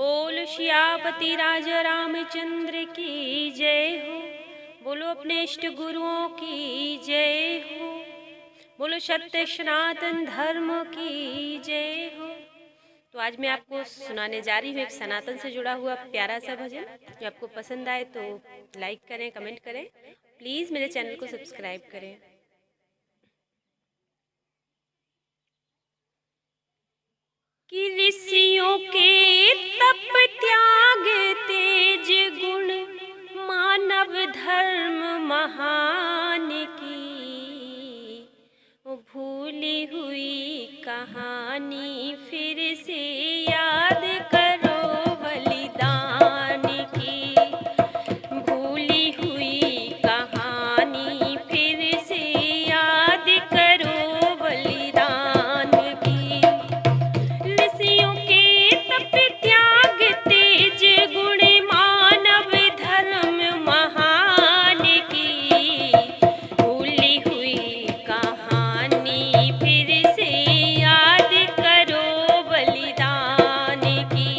बोल सियापति राजा रामचंद्र की जय हो। बोलो अपने इष्ट गुरुओं की जय हो। बोलो सत्य सनातन धर्म की जय हो। तो आज मैं आपको सुनाने जा रही हूँ एक सनातन से जुड़ा हुआ प्यारा सा भजन। जो आपको पसंद आए तो लाइक करें, कमेंट करें, प्लीज़ मेरे चैनल को सब्सक्राइब करें। कि ऋषियों के तप त्याग तेज गुण मानव धर्म महान की भूली हुई कहानी फिर से याद करो बलिदान की। भूली हुई कहानी फिर से याद करो बलिदान की। ऋषियों के तप त्याग तेज गुण मानव धर्म महान की भूली हुई कहानी फिर से याद करो बलिदान की।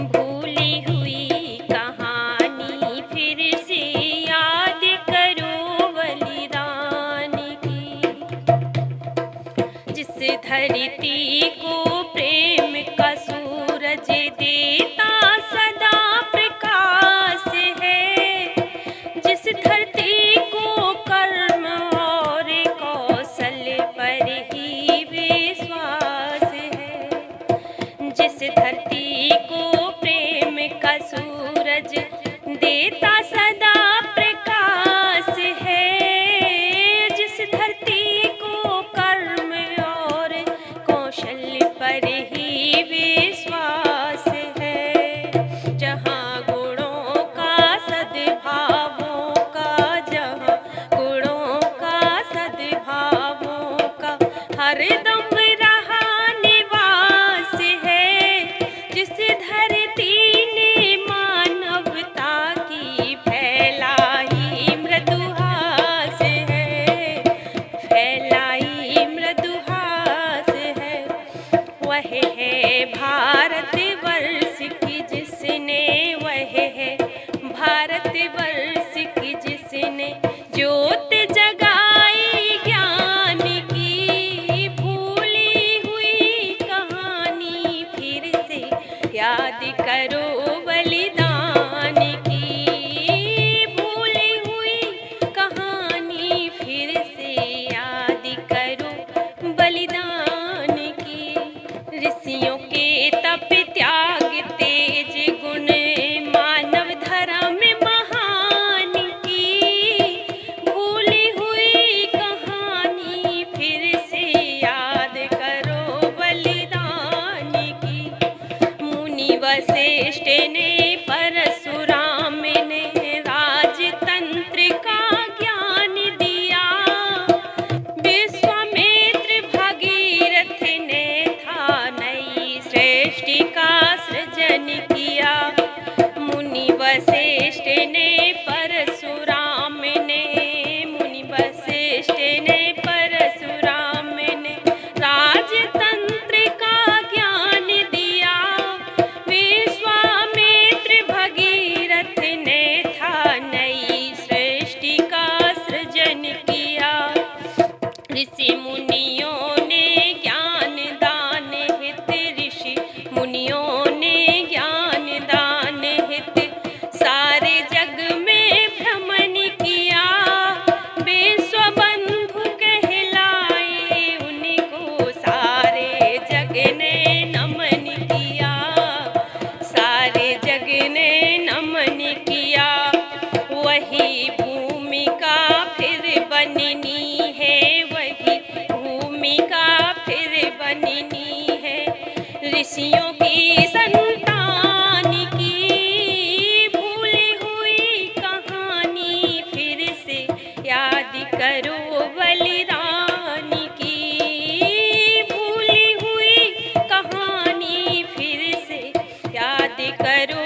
भूली हुई कहानी फिर से याद करो बलिदान की। जिस धरती को प्रेम का सूरज देता सदा प्रकाश है, जिस धरती को कर्म और कौशल पर ही विश्वास है, जिस धरती को प्रेम का सूरज देता सदा प्रकाश है, जिस धरती को कर्म और कौशल पर ही विश्वास है। जहाँ गुणों का सद्भावों का, जहाँ गुणों का सद्भावों का हरदम रहा निवास है, जिस धरती ने मानवता की फैलाई मृदुहास है, फैलाई मृदुहास है। वह है भारतवर्ष की जिसने, वह है भारतवर्ष की जिसने ज्योत जगाई ज्ञान की। भूली हुई कहानी फिर से याद करो बलिदान की। भूली हुई कहानी फिर से याद करो बलिदान की। ऋषियों के तप त्याग तेज गुण मानव धर्म महान की भूली हुई कहानी फिर से याद करो बलिदान की। मुनि वशिष्ठ ने परशुराम ने राजतंत्र का ज्ञान दिया, विश्वामित्र भगीरथ ने था नई सृष्टि का सृजन किया। मुनि वशिष्ठ ने परशुराम ने, मुनि वशिष्ठ ने परशुराम ने राजतंत्र का ज्ञान दिया, विश्वामित्र भगीरथ ने था नई सृष्टि का सृजन किया। ऋषि मुनियों ने ज्ञान दान हित, ऋषि मुनियों ने ज्ञान दान हित सारे जग में भ्रमण किया। विश्वबंधु कहलाए उनको सारे जग ने नमन किया, सारे जग ने नमन किया। वही भूमिका फिर बननी है, वही भूमिका फिर बननी है ऋषियों की संतान की। भूली हुई कहानी फिर से याद करो बलिदान की। भूली हुई कहानी फिर से याद करो